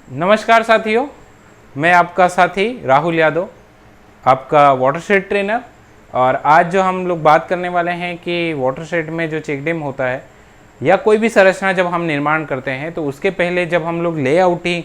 नमस्कार साथियों, मैं आपका साथी राहुल यादव, आपका वाटरशेड ट्रेनर। और आज जो हम लोग बात करने वाले हैं कि वाटरशेड में जो चेक डैम होता है या कोई भी संरचना जब हम निर्माण करते हैं तो उसके पहले जब हम लोग लेआउटिंग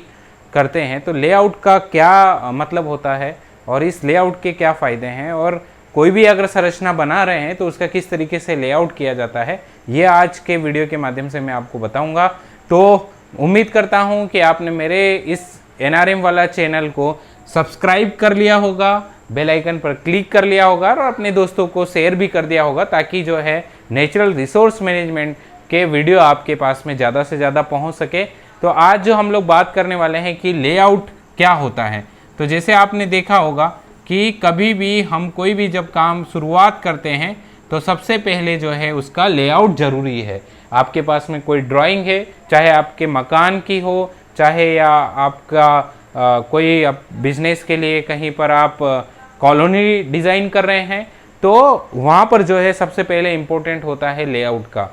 करते हैं तो लेआउट का क्या मतलब होता है और इस लेआउट के क्या फ़ायदे हैं, और कोई भी अगर संरचना बना रहे हैं तो उसका किस तरीके से लेआउट किया जाता है, ये आज के वीडियो के माध्यम से मैं आपको बताऊंगा। तो उम्मीद करता हूं कि आपने मेरे इस एनआरएम वाला चैनल को सब्सक्राइब कर लिया होगा, बेल आइकन पर क्लिक कर लिया होगा और अपने दोस्तों को शेयर भी कर दिया होगा, ताकि जो है नेचुरल रिसोर्स मैनेजमेंट के वीडियो आपके पास में ज़्यादा से ज़्यादा पहुंच सके। तो आज जो हम लोग बात करने वाले हैं कि लेआउट क्या होता है। तो जैसे आपने देखा होगा कि कभी भी हम कोई भी जब काम शुरुआत करते हैं तो सबसे पहले जो है उसका लेआउट ज़रूरी है। आपके पास में कोई ड्राइंग है, चाहे आपके मकान की हो, चाहे या आपका कोई बिजनेस के लिए कहीं पर आप कॉलोनी डिज़ाइन कर रहे हैं, तो वहाँ पर जो है सबसे पहले इम्पोर्टेंट होता है लेआउट का।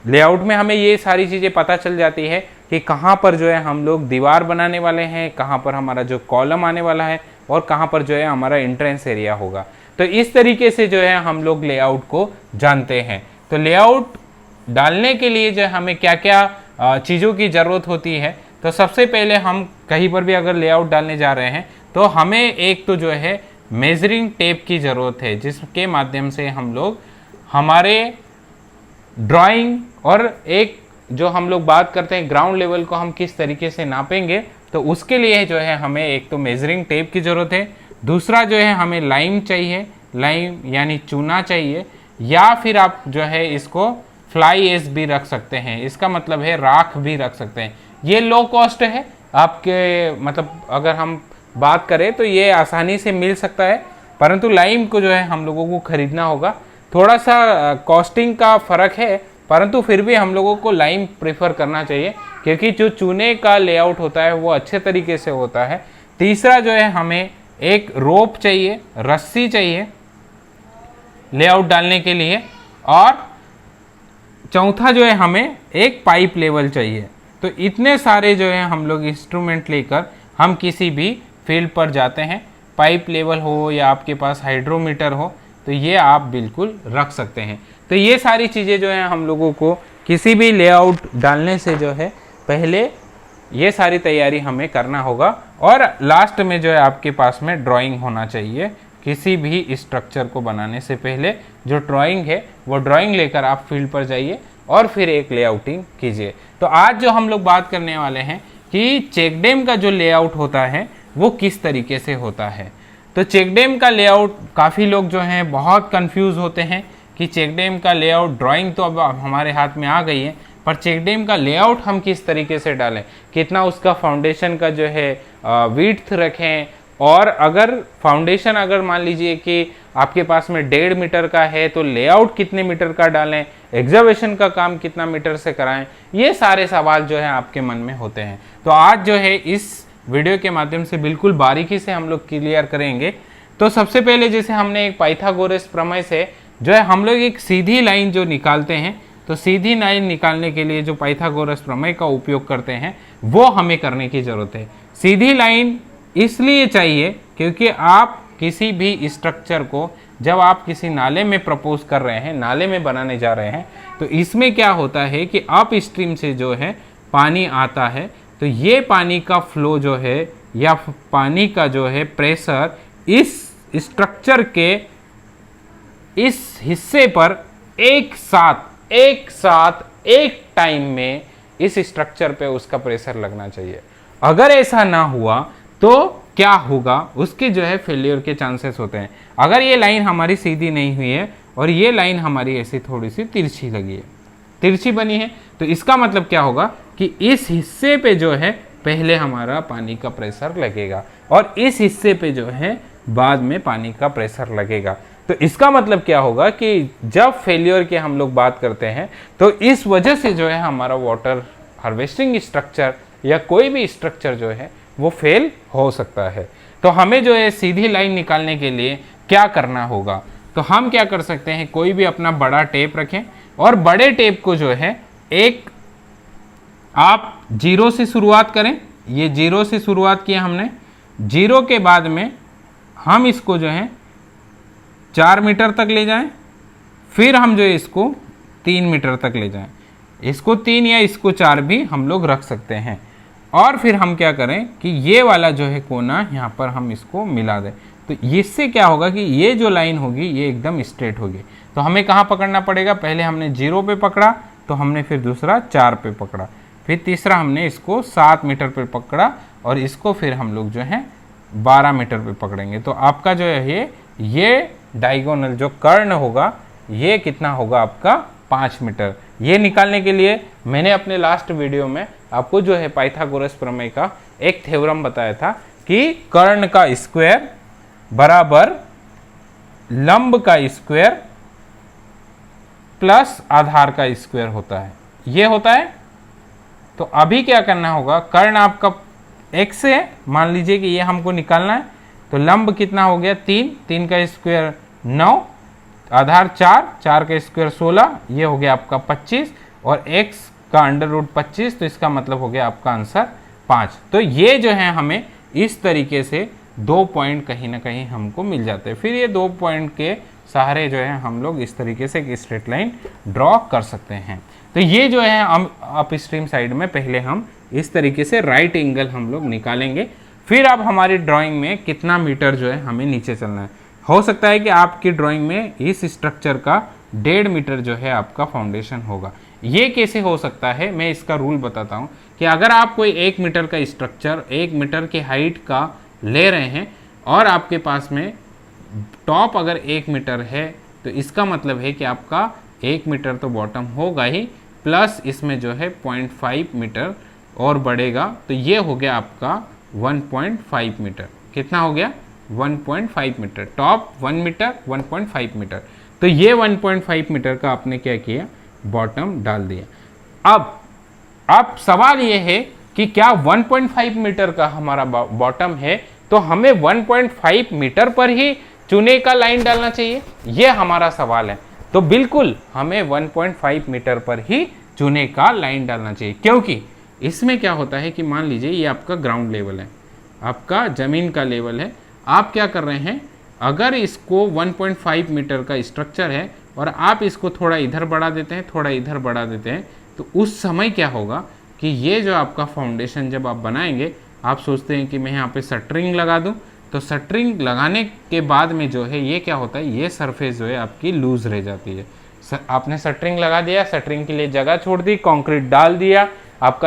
लेआउट में हमें ये सारी चीज़ें पता चल जाती है कि कहाँ पर जो है हम लोग दीवार बनाने वाले हैं, कहाँ पर हमारा जो कॉलम आने वाला है और कहाँ पर जो है हमारा एंट्रेंस एरिया होगा। तो इस तरीके से जो है हम लोग लेआउट को जानते हैं। तो लेआउट डालने के लिए जो हमें क्या क्या चीज़ों की ज़रूरत होती है, तो सबसे पहले हम कहीं पर भी अगर लेआउट डालने जा रहे हैं तो हमें एक तो जो है मेजरिंग टेप की ज़रूरत है, जिसके माध्यम से हम लोग हमारे ड्राइंग और एक जो हम लोग बात करते हैं ग्राउंड लेवल को हम किस तरीके से नापेंगे, तो उसके लिए जो है हमें एक तो मेजरिंग टेप की ज़रूरत है। दूसरा जो है हमें लाइम चाहिए, लाइम यानी चूना चाहिए, या फिर आप जो है इसको फ्लाई एश भी रख सकते हैं, इसका मतलब है राख भी रख सकते हैं। ये लो कॉस्ट है आपके, मतलब अगर हम बात करें तो ये आसानी से मिल सकता है, परंतु लाइम को जो है हम लोगों को खरीदना होगा। थोड़ा सा कॉस्टिंग का फ़र्क है, परंतु फिर भी हम लोगों को लाइम प्रेफर करना चाहिए, क्योंकि जो चूने का लेआउट होता है वो अच्छे तरीके से होता है। तीसरा जो है हमें एक रोप चाहिए, रस्सी चाहिए लेआउट डालने के लिए, और चौथा जो है हमें एक पाइप लेवल चाहिए। तो इतने सारे जो है हम लोग इंस्ट्रूमेंट लेकर हम किसी भी फील्ड पर जाते हैं, पाइप लेवल हो या आपके पास हाइड्रोमीटर हो, तो ये आप बिल्कुल रख सकते हैं। तो ये सारी चीज़ें जो है हम लोगों को किसी भी लेआउट डालने से जो है पहले ये सारी तैयारी हमें करना होगा, और लास्ट में जो है आपके पास में ड्राइंग होना चाहिए। किसी भी स्ट्रक्चर को बनाने से पहले जो ड्राइंग है वो ड्राइंग लेकर आप फील्ड पर जाइए और फिर एक लेआउटिंग कीजिए। तो आज जो हम लोग बात करने वाले हैं कि चेक डैम का जो लेआउट होता है वो किस तरीके से होता है। तो चेक डैम का लेआउट काफ़ी लोग जो हैं बहुत कंफ्यूज होते हैं कि चेक डैम का लेआउट, ड्राइंग तो अब हमारे हाथ में आ गई है, पर चेक डैम का लेआउट हम किस तरीके से डालें, कितना उसका फाउंडेशन का जो है विड्थ रखें, और अगर फाउंडेशन अगर मान लीजिए कि आपके पास में 1.5 मीटर का है तो लेआउट कितने मीटर का डालें, एग्जावेशन का काम कितना मीटर से कराएं, ये सारे सवाल जो है आपके मन में होते हैं। तो आज जो है इस वीडियो के माध्यम से बिल्कुल बारीकी से हम लोग क्लियर करेंगे। तो सबसे पहले जैसे हमने एक पाइथागोरस प्रमेय से जो है हम लोग एक सीधी लाइन जो निकालते हैं, तो सीधी लाइन निकालने के लिए जो पाइथागोरस प्रमेय का उपयोग करते हैं वो हमें करने की ज़रूरत है। सीधी लाइन इसलिए चाहिए क्योंकि आप किसी भी स्ट्रक्चर को जब आप किसी नाले में प्रपोज कर रहे हैं, नाले में बनाने जा रहे हैं, तो इसमें क्या होता है कि अप स्ट्रीम से जो है पानी आता है, तो ये पानी का फ्लो जो है या पानी का जो है प्रेशर इस स्ट्रक्चर के इस हिस्से पर एक टाइम में इस स्ट्रक्चर पे उसका प्रेशर लगना चाहिए। अगर ऐसा ना हुआ तो क्या होगा, उसके जो है फेलियर के चांसेस होते हैं। अगर ये लाइन हमारी सीधी नहीं हुई है और ये लाइन हमारी ऐसी थोड़ी सी तिरछी लगी है, तिरछी बनी है, तो इसका मतलब क्या होगा कि इस हिस्से पे जो है पहले हमारा पानी का प्रेशर लगेगा और इस हिस्से पे जो है बाद में पानी का प्रेशर लगेगा। तो इसका मतलब क्या होगा कि जब फेलियर की हम लोग बात करते हैं तो इस वजह से जो है हमारा वाटर हार्वेस्टिंग स्ट्रक्चर या कोई भी स्ट्रक्चर जो है वो फेल हो सकता है। तो हमें जो है सीधी लाइन निकालने के लिए क्या करना होगा, तो हम क्या कर सकते हैं, कोई भी अपना बड़ा टेप रखें और बड़े टेप को जो है एक आप 0 से शुरुआत करें ये 0 से शुरुआत किया हमने, 0 के बाद में हम इसको जो है 4 मीटर तक ले जाएं, फिर हम जो है इसको 3 मीटर तक ले जाएं। इसको 3 या इसको 4 भी हम लोग रख सकते हैं। और फिर हम क्या करें कि ये वाला जो है कोना यहाँ पर हम इसको मिला दें। तो इससे क्या होगा कि ये जो लाइन होगी ये एकदम स्ट्रेट होगी। तो हमें कहाँ पकड़ना पड़ेगा, पहले हमने 0 पे पकड़ा, तो हमने फिर दूसरा 4 पे पकड़ा, फिर तीसरा हमने इसको 7 मीटर पे पकड़ा, और इसको फिर हम लोग जो है 12 मीटर पे पकड़ेंगे। तो आपका जो है ये डायगोनल जो कर्ण होगा ये कितना होगा आपका 5 मीटर। ये निकालने के लिए मैंने अपने लास्ट वीडियो में आपको जो है पाइथागोरस प्रमेय का एक थ्योरम बताया था कि कर्ण का स्क्वायर बराबर लंब का स्क्वायर प्लस आधार का स्क्वायर होता है, ये होता है। तो अभी क्या करना होगा, कर्ण आपका x है, मान लीजिए कि ये हमको निकालना है। तो लंब कितना हो गया 3, 3 का स्क्वायर 9, आधार 4, 4 का स्क्वायर 16, ये हो गया आपका 25, और x का अंडर रूट 25, तो इसका मतलब हो गया आपका आंसर 5। तो ये जो है हमें इस तरीके से 2 पॉइंट कहीं ना कहीं हमको मिल जाते हैं। फिर ये 2 पॉइंट के सहारे जो है हम लोग इस तरीके से एक स्ट्रेट लाइन ड्रॉ कर सकते हैं। तो ये जो है हम अप स्ट्रीम साइड में पहले हम इस तरीके से राइट एंगल हम लोग निकालेंगे। फिर अब हमारी ड्राइंग में कितना मीटर जो है हमें नीचे चलना है। हो सकता है कि आपकी ड्राइंग में इस स्ट्रक्चर का 1.5 मीटर जो है आपका फाउंडेशन होगा। ये कैसे हो सकता है, मैं इसका रूल बताता हूँ कि अगर आप कोई 1 मीटर का स्ट्रक्चर 1 मीटर की हाइट का ले रहे हैं और आपके पास में टॉप अगर 1 मीटर है, तो इसका मतलब है कि आपका 1 मीटर तो बॉटम होगा ही, प्लस इसमें जो है 0.5 मीटर और बढ़ेगा। तो ये हो गया आपका 1.5 मीटर। कितना हो गया 1.5 मीटर, टॉप 1 मीटर 1.5 मीटर। तो ये 1.5 मीटर का आपने क्या किया, बॉटम डाल दिया। अब सवाल ये है कि क्या 1.5 मीटर का हमारा बॉटम है, तो हमें 1.5 मीटर पर ही चूने का लाइन डालना चाहिए, ये हमारा सवाल है। तो बिल्कुल हमें 1.5 मीटर पर ही चूने का लाइन डालना चाहिए, क्योंकि इसमें क्या होता है कि मान लीजिए ये आपका ग्राउंड लेवल है, आपका ज़मीन का लेवल है। आप क्या कर रहे हैं, अगर इसको 1.5 मीटर का स्ट्रक्चर है और आप इसको थोड़ा इधर बढ़ा देते हैं, थोड़ा इधर बढ़ा देते हैं, तो उस समय क्या होगा कि ये जो आपका फाउंडेशन जब आप बनाएंगे, आप सोचते हैं कि मैं यहाँ पे शटरिंग लगा दूँ, तो शटरिंग लगाने के बाद में जो है ये क्या होता है, ये सरफेस जो है आपकी लूज रह जाती है। आपने शटरिंग लगा दिया, शटरिंग के लिए जगह छोड़ दी, कंक्रीट डाल दिया, आपका